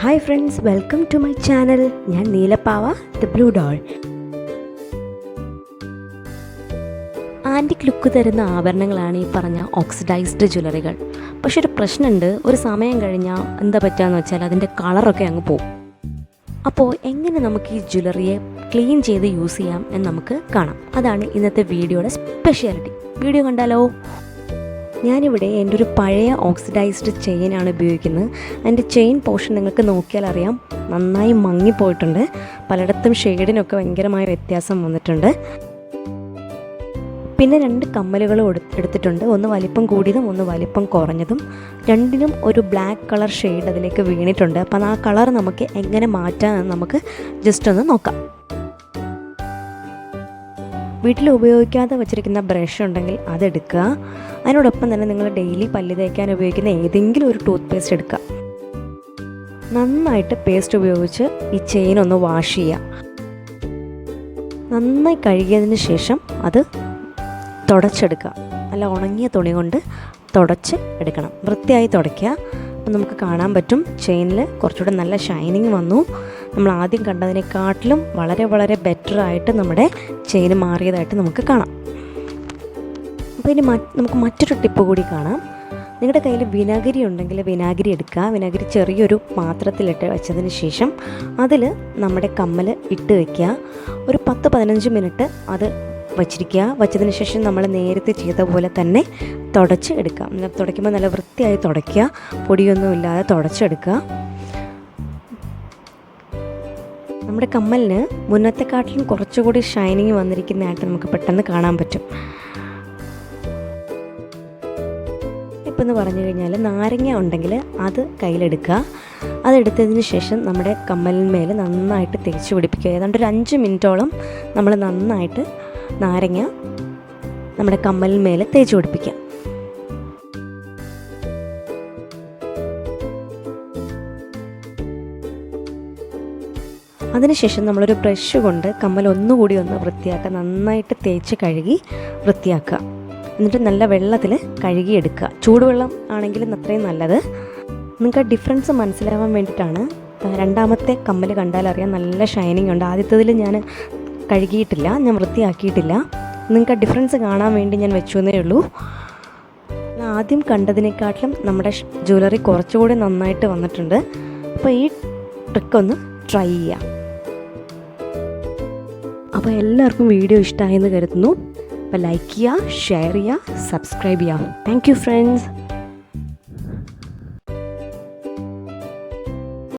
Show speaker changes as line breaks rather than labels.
Hi friends, welcome to my channel. ഞാൻ നീലപ്പാവ the Bluedoll. Antique look തരുന്ന ആഭരണങ്ങളാണ് ഈ പറഞ്ഞ ഓക്സിഡൈസ്ഡ് ജ്വല്ലറികൾ. പക്ഷെ ഒരു പ്രശ്നമുണ്ട്, ഒരു സമയം കഴിഞ്ഞാൽ എന്താ പറ്റുകയെന്ന് വെച്ചാൽ അതിൻ്റെ കളറൊക്കെ അങ്ങ് പോകും. അപ്പോൾ എങ്ങനെ നമുക്ക് ഈ ജ്വല്ലറിയെ ക്ലീൻ ചെയ്ത് യൂസ് ചെയ്യാം എന്ന് നമുക്ക് കാണാം. അതാണ് ഇന്നത്തെ വീഡിയോയുടെ സ്പെഷ്യാലിറ്റി. വീഡിയോ കണ്ടാലോ? ഞാനിവിടെ എൻ്റെ ഒരു പഴയ ഓക്സിഡൈസ്ഡ് ചെയിനാണ് ഉപയോഗിക്കുന്നത്. അതിൻ്റെ ചെയിൻ പോർഷൻ നിങ്ങൾക്ക് നോക്കിയാൽ അറിയാം, നന്നായി മങ്ങിപ്പോയിട്ടുണ്ട്. പലയിടത്തും ഷെയ്ഡിനൊക്കെ ഭയങ്കരമായ വ്യത്യാസം വന്നിട്ടുണ്ട്. പിന്നെ 2 കമ്മലുകൾ എടുത്തിട്ടുണ്ട്. ഒന്ന് വലിപ്പം കൂടിയതും ഒന്ന് വലിപ്പം കുറഞ്ഞതും. രണ്ടിനും ഒരു ബ്ലാക്ക് കളർ ഷെയ്ഡ് അതിലേക്ക് വീണിട്ടുണ്ട്. അപ്പം ആ കളർ നമുക്ക് എങ്ങനെ മാറ്റാമെന്ന് നമുക്ക് ജസ്റ്റ് ഒന്ന് നോക്കാം. വീട്ടിൽ ഉപയോഗിക്കാതെ വച്ചിരിക്കുന്ന ബ്രഷ് ഉണ്ടെങ്കിൽ അതെടുക്കുക. അതിനോടൊപ്പം തന്നെ നിങ്ങൾ ഡെയിലി പല്ല് തേക്കാൻ ഉപയോഗിക്കുന്ന ഏതെങ്കിലും ഒരു ടൂത്ത് പേസ്റ്റ് എടുക്കുക. നന്നായിട്ട് പേസ്റ്റ് ഉപയോഗിച്ച് ഈ ചെയിൻ ഒന്ന് വാഷ് ചെയ്യുക. നന്നായി കഴുകിയതിന് ശേഷം അത് തുടച്ചെടുക്കുക. നല്ല ഉണങ്ങിയ തുണി കൊണ്ട് തുടച്ച് എടുക്കണം. വൃത്തിയായി തുടയ്ക്കുക. അപ്പം നമുക്ക് കാണാൻ പറ്റും ചെയിനിൽ കുറച്ചുകൂടെ നല്ല ഷൈനിങ് വന്നു. നമ്മൾ ആദ്യം കണ്ടതിനെക്കാട്ടിലും വളരെ വളരെ ബെറ്ററായിട്ട് നമ്മുടെ ചെയിൻ മാറിയതായിട്ട് നമുക്ക് കാണാം. അപ്പോൾ ഇനി നമുക്ക് മറ്റൊരു ടിപ്പ് കൂടി കാണാം. നിങ്ങളുടെ കയ്യിൽ വിനാഗിരി ഉണ്ടെങ്കിൽ വിനാഗിരി എടുക്കുക. വിനാഗിരി ചെറിയൊരു പാത്രത്തിലിട്ട് വെച്ചതിന് ശേഷം അതിൽ നമ്മുടെ കമ്മൽ ഇട്ട് വയ്ക്കുക. ഒരു 10-15 മിനിറ്റ് അത് വച്ചിരിക്കുക. വച്ചതിന് ശേഷം നമ്മൾ നേരത്തെ ചെയ്ത പോലെ തന്നെ തുടച്ച് എടുക്കുക. തുടയ്ക്കുമ്പോൾ നല്ല വൃത്തിയായി തുടയ്ക്കുക. പൊടിയൊന്നും ഇല്ലാതെ തുടച്ചെടുക്കുക. നമ്മുടെ കമ്മലിന് മുന്നത്തെക്കാട്ടിലും കുറച്ചുകൂടി ഷൈനിങ് വന്നിരിക്കുന്നതായിട്ട് നമുക്ക് പെട്ടെന്ന് കാണാൻ പറ്റും. ഇപ്പം എന്ന് പറഞ്ഞു കഴിഞ്ഞാൽ നാരങ്ങ ഉണ്ടെങ്കിൽ അത് കയ്യിലെടുക്കുക. അതെടുത്തതിന് ശേഷം നമ്മുടെ കമ്മലിന്മേൽ നന്നായിട്ട് തേച്ച് പിടിപ്പിക്കുക. ഏതാണ്ട് ഒരു 5 മിനിറ്റോളം നമ്മൾ നന്നായിട്ട് നാരങ്ങ നമ്മുടെ കമ്മലിന്മേൽ തേച്ച് പിടിപ്പിക്കുക. അതിനുശേഷം നമ്മളൊരു ബ്രഷ് കൊണ്ട് കമ്മൽ ഒന്നുകൂടി ഒന്ന് വൃത്തിയാക്കുക. നന്നായിട്ട് തേച്ച് കഴുകി വൃത്തിയാക്കുക. എന്നിട്ട് നല്ല വെള്ളത്തിൽ കഴുകിയെടുക്കുക. ചൂടുവെള്ളം ആണെങ്കിലും അത്രയും നല്ലത്. നിങ്ങൾക്ക് ആ ഡിഫറൻസ് മനസ്സിലാവാൻ വേണ്ടിയിട്ടാണ്. രണ്ടാമത്തെ കമ്മൽ കണ്ടാൽ അറിയാം, നല്ല ഷൈനിങ് ഉണ്ട്. ആദ്യത്തേതിൽ ഞാൻ കഴുകിയിട്ടില്ല, ഞാൻ വൃത്തിയാക്കിയിട്ടില്ല. നിങ്ങൾക്ക് ആ ഡിഫറൻസ് കാണാൻ വേണ്ടി ഞാൻ വെച്ചെന്നേ ഉള്ളൂ. ആദ്യം കണ്ടതിനെക്കാട്ടിലും നമ്മുടെ ജ്വല്ലറി കുറച്ചുകൂടി നന്നായിട്ട് വന്നിട്ടുണ്ട്. അപ്പോൾ ഈ ട്രിക്കൊന്ന് ട്രൈ ചെയ്യാം. അപ്പോൾ എല്ലാവർക്കും വീഡിയോ ഇഷ്ടമായെന്ന് കരുതുന്നു. അപ്പോൾ ലൈക്ക് ചെയ്യുക, ഷെയർ ചെയ്യുക, സബ്സ്ക്രൈബ് ചെയ്യുക. Thank you friends.